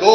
2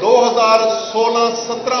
2016-17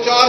4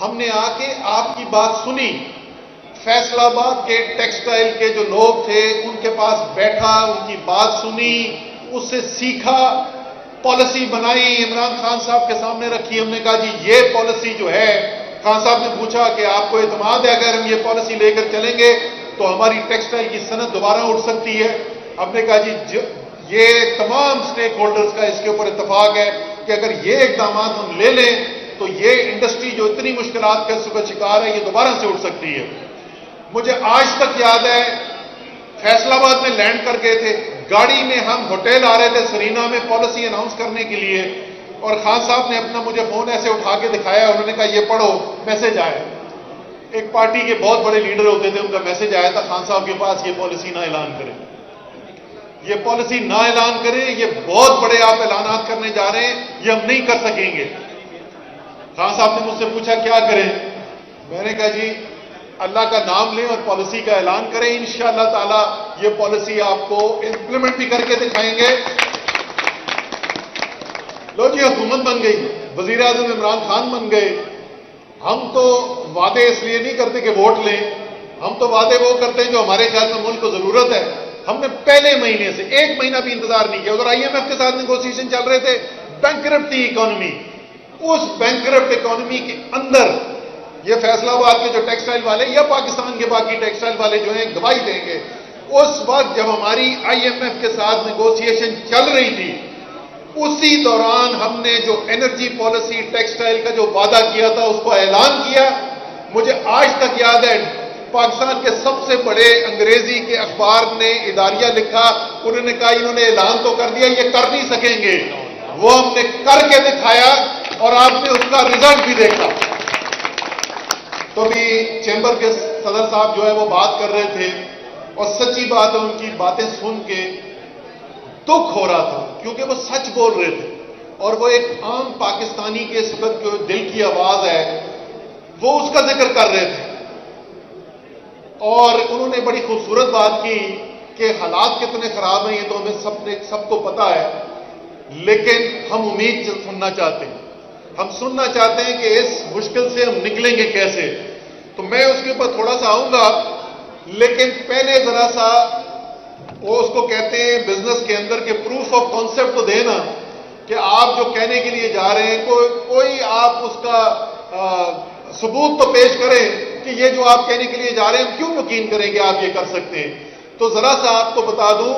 ہم نے آ کے آپ کی بات سنی، فیصل آباد کے ٹیکسٹائل کے جو لوگ تھے ان کے پاس بیٹھا، ان کی بات سنی، اس سے سیکھا، پالیسی بنائی، عمران خان صاحب کے سامنے رکھی، ہم نے کہا جی یہ پالیسی جو ہے، خان صاحب نے پوچھا کہ آپ کو اعتماد ہے اگر ہم یہ پالیسی لے کر چلیں گے تو ہماری ٹیکسٹائل کی صنعت دوبارہ اٹھ سکتی ہے؟ ہم نے کہا جی یہ تمام سٹیک ہولڈرز کا اس کے اوپر اتفاق ہے کہ اگر یہ اقدامات ہم لے لیں تو یہ انڈسٹری جو اتنی مشکلات کا اس کا شکار ہے یہ دوبارہ سے اٹھ سکتی ہے۔ مجھے آج تک یاد ہے فیصل آباد میں لینڈ کر گئے تھے، گاڑی میں ہم ہوٹل آ رہے تھے سرینا میں پالیسی اناؤنس کرنے کے لیے، اور خان صاحب نے اپنا مجھے فون ایسے اٹھا کے دکھایا، انہوں نے کہا یہ پڑھو میسج آئے۔ ایک پارٹی کے بہت بڑے لیڈر ہوتے تھے، ان کا میسج آیا تھا خان صاحب کے پاس، یہ پالیسی نہ اعلان کریں، یہ پالیسی نہ اعلان کریں، یہ بہت بڑے آپ اعلانات کرنے جا رہے ہیں، یہ ہم نہیں کر سکیں گے۔ خان صاحب نے مجھ سے پوچھا کیا کریں؟ میں نے کہا جی اللہ کا نام لیں اور پالیسی کا اعلان کریں، انشاءاللہ تعالی یہ پالیسی آپ کو امپلیمنٹ بھی کر کے دکھائیں گے۔ لو جی حکومت بن گئی، وزیر اعظم عمران خان بن گئے۔ ہم تو وعدے اس لیے نہیں کرتے کہ ووٹ لیں، ہم تو وعدے وہ کرتے ہیں جو ہمارے خیال میں ملک کو ضرورت ہے۔ ہم نے پہلے مہینے سے ایک مہینہ بھی انتظار نہیں کیا، ادھر آئی ایم ایف کے ساتھ نیگوسیشن چل رہے تھے، بینکرپٹ تھی اکانومی، اس بینکرپٹ اکانومی کے اندر یہ فیصل آباد کے جو ٹیکسٹائل والے یا پاکستان کے باقی ٹیکسٹائل والے جو ہیں گواہی دیں گے، اس وقت جب ہماری آئی ایم ایف کے ساتھ نیگوسیشن چل رہی تھی، اسی دوران ہم نے جو انرجی پالیسی ٹیکسٹائل کا جو وعدہ کیا تھا اس کو اعلان کیا۔ مجھے آج تک یاد ہے پاکستان کے سب سے بڑے انگریزی کے اخبار نے اداریہ لکھا، انہوں نے کہا انہوں نے اعلان تو کر دیا یہ کر نہیں سکیں گے، وہ ہم نے کر کے دکھایا اور آپ نے اس کا رزلٹ بھی دیکھا۔ تو بھی چیمبر کے صدر صاحب جو ہے وہ بات کر رہے تھے اور سچی بات ہے ان کی باتیں سن کے دکھ ہو رہا تھا کیونکہ وہ سچ بول رہے تھے اور وہ ایک عام پاکستانی کے اس وقت جو دل کی آواز ہے وہ اس کا ذکر کر رہے تھے، اور انہوں نے بڑی خوبصورت بات کی کہ حالات کتنے خراب ہیں یہ تو ہمیں سب کو پتا ہے، لیکن ہم امید سننا چاہتے ہیں، ہم سننا چاہتے ہیں کہ اس مشکل سے ہم نکلیں گے کیسے۔ تو میں اس کے اوپر تھوڑا سا آؤں گا، لیکن پہلے ذرا سا وہ اس کو کہتے ہیں بزنس کے اندر کہ پروف آف کانسیپٹ تو دینا کہ آپ جو کہنے کے لیے جا رہے ہیں کوئی آپ اس کا ثبوت تو پیش کریں کہ یہ جو آپ کہنے کے لیے جا رہے ہیں ہم کیوں یقین کریں گے آپ یہ کر سکتے ہیں۔ تو ذرا سا آپ کو بتا دوں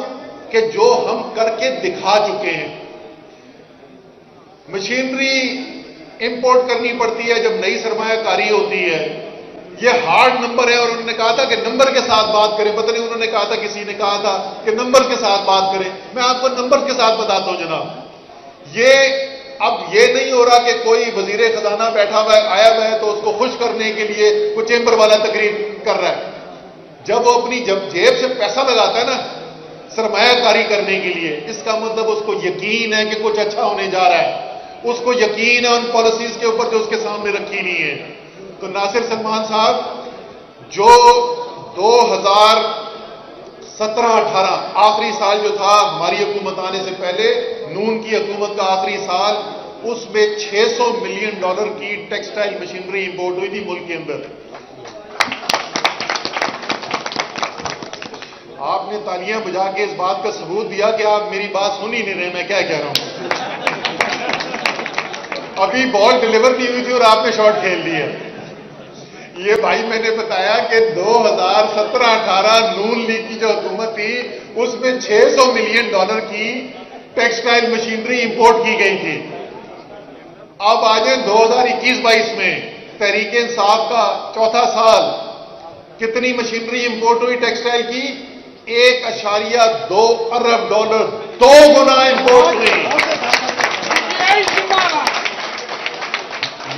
کہ جو ہم کر کے دکھا چکے ہیں، مشینری امپورٹ کرنی پڑتی ہے جب نئی سرمایہ کاری ہوتی ہے، یہ ہارڈ نمبر ہے، اور انہوں نے کہا تھا کہ نمبر کے ساتھ بات کریں، پتہ نہیں انہوں نے کہا تھا کسی نے کہا تھا کہ نمبر کے ساتھ بات کریں، میں آپ کو نمبر کے ساتھ بتاتا ہوں جناب۔ یہ اب یہ نہیں ہو رہا کہ کوئی وزیر خزانہ بیٹھا ہوا ہے آیا ہوا ہے تو اس کو خوش کرنے کے لیے کوئی چیمبر والا تقریر کر رہا ہے۔ جب وہ اپنی جیب سے پیسہ لگاتا ہے نا سرمایہ کاری کرنے کے لیے، اس کا مطلب اس کو یقین ہے کہ کچھ اچھا ہونے جا رہا ہے، اس کو یقین ہے ان پالیسیز کے اوپر جو اس کے سامنے رکھی نہیں ہے۔ تو ناصر سلمان صاحب جو 2017-18 آخری سال جو تھا ہماری حکومت آنے سے پہلے، نون کی حکومت کا آخری سال، اس میں $600 ملین کی ٹیکسٹائل مشینری امپورٹ ہوئی تھی ملک کے اندر۔ آپ نے تالیاں بجا کے اس بات کا ثبوت دیا کہ آپ میری بات سن ہی نہیں رہے میں کیا کہہ رہا ہوں۔ ابھی بال ڈیلیور نہیں ہوئی تھی اور آپ نے شاٹ کھیل لی ہے۔ یہ بھائی میں نے بتایا کہ 2017-18 نون لیگ کی جو حکومت تھی اس میں $600 ملین کی ٹیکسٹائل مشینری امپورٹ کی گئی تھی۔ اب آ جائیں 2021-22 میں تحریک انصاف کا چوتھا سال، کتنی مشینری امپورٹ ہوئی ٹیکسٹائل کی؟ $1.2 ارب، 2 گنا امپورٹ ہوئی۔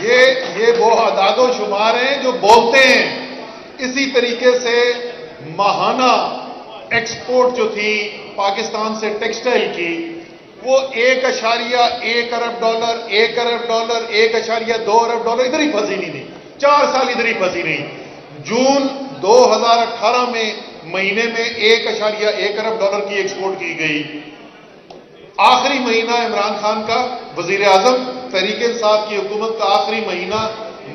یہ وہ اعداد و شمار ہیں جو بولتے ہیں۔ اسی طریقے سے ماہانہ ایکسپورٹ جو تھی پاکستان سے ٹیکسٹائل کی وہ $1.1 ارب، $1 ارب، $1.2 ارب ادھر ہی پھنسی نہیں تھی، 4 سال ادھر ہی پھنسی نہیں۔ جون 2018 میں مہینے میں $1.1 ارب کی ایکسپورٹ کی گئی۔ آخری مہینہ عمران خان کا وزیر اعظم تحریک انصاف کی حکومت کا آخری مہینہ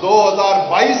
2022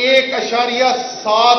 1.7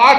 8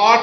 8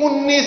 19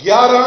11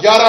11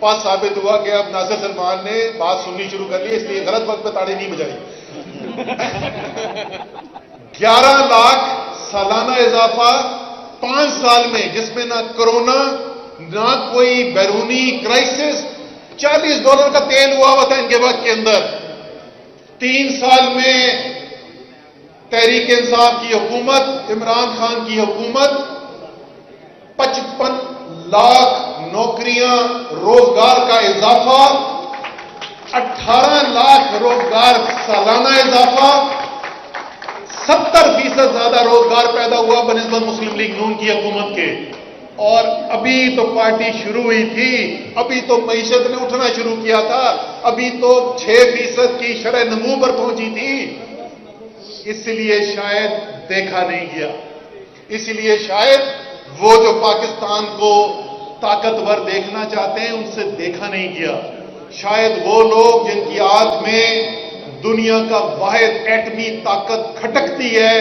پاس ثابت ہوا کہ اب ناصر سلمان نے بات سننی شروع کر لی، اس لیے غلط وقت پہ تاڑی نہیں بجائی۔ 11 لاکھ سالانہ اضافہ 5 سال میں، جس میں نہ کرونا نہ کوئی بیرونی کرائسس۔ $40 کا تیل ہوا تھا ان کے وقت کے اندر۔ 3 سال میں تحریک انصاف کی حکومت، عمران خان کی حکومت، 55 لاکھ نوکریاں، روزگار کا اضافہ، 18 لاکھ روزگار سالانہ اضافہ، 70% زیادہ روزگار پیدا ہوا بنسبت مسلم لیگ نون کی حکومت کے۔ اور ابھی تو پارٹی شروع ہوئی تھی، ابھی تو معیشت نے اٹھنا شروع کیا تھا، ابھی تو 6% کی شرح نمو پر پہنچی تھی۔ اس لیے شاید دیکھا نہیں گیا، اس لیے شاید وہ جو پاکستان کو طاقتور دیکھنا چاہتے ہیں ان سے دیکھا نہیں گیا۔ شاید وہ لوگ جن کی آنکھ میں دنیا کا واحد ایٹمی طاقت کھٹکتی ہے،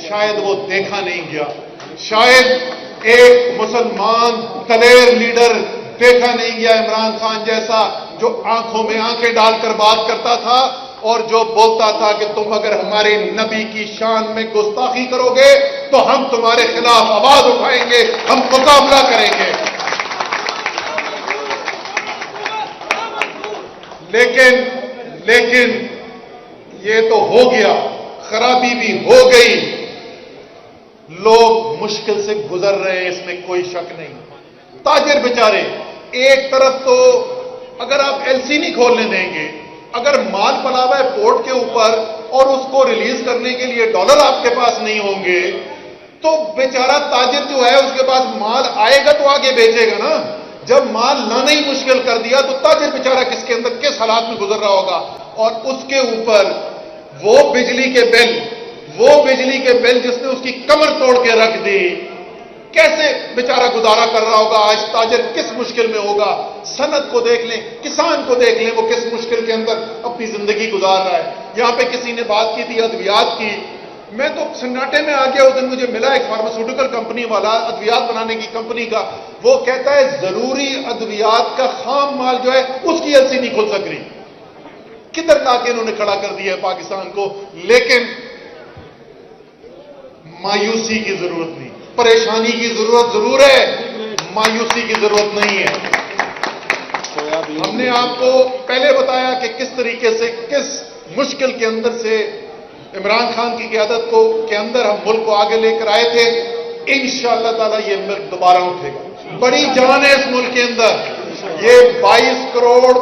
شاید وہ دیکھا نہیں گیا۔ شاید ایک مسلمان دلیر لیڈر دیکھا نہیں گیا، عمران خان جیسا، جو آنکھوں میں آنکھیں ڈال کر بات کرتا تھا اور جو بولتا تھا کہ تم اگر ہمارے نبی کی شان میں گستاخی کرو گے تو ہم تمہارے خلاف آواز اٹھائیں گے، ہم مقابلہ کریں گے۔ لیکن یہ تو ہو گیا، خرابی بھی ہو گئی، لوگ مشکل سے گزر رہے ہیں، اس میں کوئی شک نہیں۔ تاجر بیچارے، ایک طرف تو اگر آپ ایل سی نہیں کھولنے دیں گے، اگر مال پڑا ہوا ہے پورٹ کے اوپر اور اس کو ریلیز کرنے کے لیے ڈالر آپ کے پاس نہیں ہوں گے، تو بیچارہ تاجر جو ہے اس کے پاس مال آئے گا تو آگے بیچے گا نا۔ جب مال لانا ہی مشکل کر دیا تو تاجر بیچارہ کس کے اندر کس حالات میں گزر رہا ہوگا۔ اور اس کے اوپر وہ بجلی کے بل جس نے اس کی کمر توڑ کے رکھ دی، کیسے بیچارہ گزارا کر رہا ہوگا آج، تاجر کس مشکل میں ہوگا۔ صنعت کو دیکھ لیں، کسان کو دیکھ لیں، وہ کس مشکل کے اندر اپنی زندگی گزار رہا ہے۔ یہاں پہ کسی نے بات کی تھی ادویات کی، میں تو سناٹے میں آ گیا۔ اس دن مجھے ملا ایک فارماسیوٹیکل کمپنی والا، ادویات بنانے کی کمپنی کا، وہ کہتا ہے ضروری ادویات کا خام مال جو ہے اس کی ایل سی نہیں کھل سک رہی۔ کدھر لا کے انہوں نے کھڑا کر دیا ہے پاکستان کو۔ لیکن مایوسی کی ضرورت نہیں، پریشانی کی ضرورت ضرور ہے، مایوسی کی ضرورت نہیں ہے۔ ہم نے آپ کو پہلے بتایا کہ کس طریقے سے، کس مشکل کے اندر سے عمران خان کی قیادت کے اندر ہم ملک کو آگے لے کر آئے تھے۔ انشاءاللہ تعالی یہ ملک دوبارہ اٹھے گا۔ بڑی جان ہے اس ملک کے اندر۔ یہ 22 کروڑ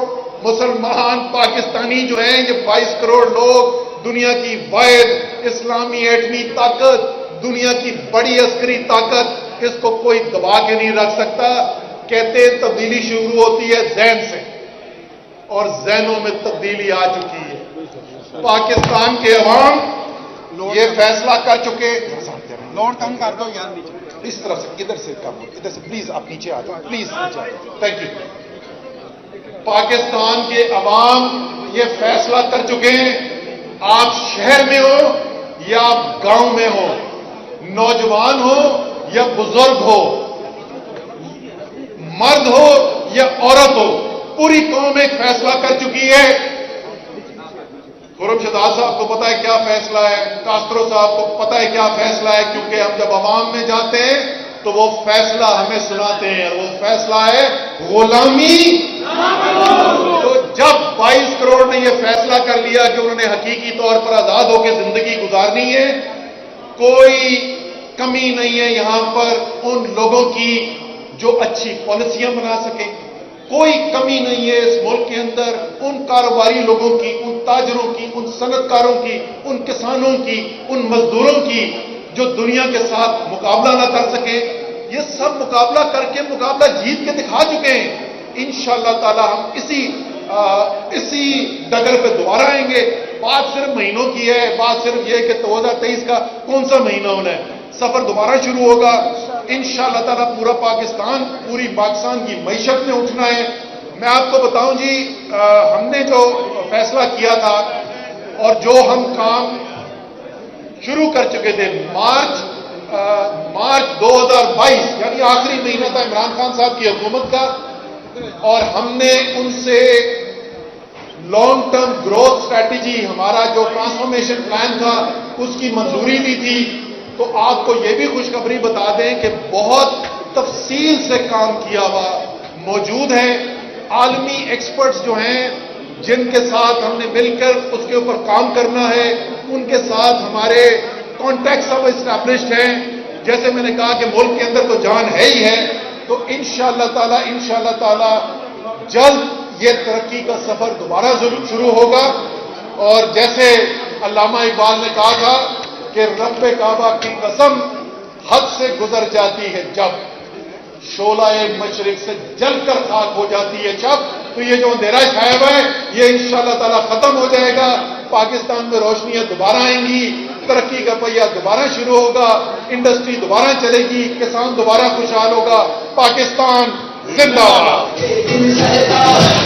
مسلمان پاکستانی جو ہیں، یہ 22 کروڑ لوگ، دنیا کی واحد اسلامی ایٹمی طاقت، دنیا کی بڑی عسکری طاقت، اس کو کوئی دبا کے نہیں رکھ سکتا۔ کہتے ہیں تبدیلی شروع ہوتی ہے ذہن سے، اور ذہنوں میں تبدیلی آ چکی ہے۔ پاکستان کے عوام یہ فیصلہ کر چکے۔ لوڈ کم کر دو یار، اس طرف سے، ادھر سے کم، ادھر سے پلیز آپ نیچے آ جائیں، پلیز نیچے آ جائیں، تھینک یو۔ پاکستان کے عوام یہ فیصلہ کر چکے ہیں، آپ شہر میں ہو یا آپ گاؤں میں ہو، نوجوان ہو یا بزرگ ہو، مرد ہو یا عورت ہو، پوری قوم ایک فیصلہ کر چکی ہے۔ خرم شہزاد صاحب کو پتا ہے کیا فیصلہ ہے، کاسترو صاحب کو پتا ہے کیا فیصلہ ہے، کیونکہ ہم جب عوام میں جاتے ہیں تو وہ فیصلہ ہمیں سناتے ہیں، اور وہ فیصلہ ہے غلامی۔ تو جب 22 کروڑ نے یہ فیصلہ کر لیا کہ انہوں نے حقیقی طور پر آزاد ہو کے زندگی گزارنی ہے، کوئی کمی نہیں ہے یہاں پر ان لوگوں کی جو اچھی پالیسیاں بنا سکیں، کوئی کمی نہیں ہے اس ملک کے اندر ان کاروباری لوگوں کی، ان تاجروں کی، ان صنعت کاروں کی، ان کسانوں کی، ان مزدوروں کی جو دنیا کے ساتھ مقابلہ نہ کر سکیں۔ یہ سب مقابلہ کر کے مقابلہ جیت کے دکھا چکے ہیں۔ انشاءاللہ تعالی ہم اسی ڈگر پہ دوبارہ آئیں گے۔ بات صرف مہینوں کی ہے، بات صرف یہ کہ 2023 کا کون سا مہینہ ہونا ہے، سفر دوبارہ شروع ہوگا انشاءاللہ تعالی۔ پورا پاکستان، پوری پاکستان کی معیشت میں اٹھنا ہے۔ میں آپ کو بتاؤں جی، ہم نے جو فیصلہ کیا تھا اور جو ہم کام شروع کر چکے تھے، مارچ 2022 یعنی آخری مہینہ تھا عمران خان صاحب کی حکومت کا، اور ہم نے ان سے لانگ ٹرم گروتھ اسٹریٹجی، ہمارا جو ٹرانسفارمیشن پلان تھا، اس کی منظوری دی تھی. تو آپ کو یہ بھی خوشخبری بتا دیں کہ بہت تفصیل سے کام کیا ہوا موجود ہے. عالمی ایکسپرٹس جو ہیں جن کے ساتھ ہم نے مل کر اس کے اوپر کام کرنا ہے، ان کے ساتھ ہمارے کانٹیکٹس اب اسٹیبلشڈ ہیں. جیسے میں نے کہا کہ ملک کے اندر تو جان ہے ہی ہے، تو انشاءاللہ تعالی جلد یہ ترقی کا سفر دوبارہ شروع ہوگا. اور جیسے علامہ اقبال نے کہا تھا کہ رب کعبہ کی قسم حد سے گزر جاتی ہے جب، شعلہ مشرق سے جل کر خاک ہو جاتی ہے جب. تو یہ جو اندھیرا چھایا ہوا ہے یہ انشاءاللہ تعالی ختم ہو جائے گا. پاکستان میں روشنیاں دوبارہ آئیں گی، ترقی کا پہیہ دوبارہ شروع ہوگا، انڈسٹری دوبارہ چلے گی، کسان دوبارہ خوشحال ہوگا. پاکستان زندہ باد.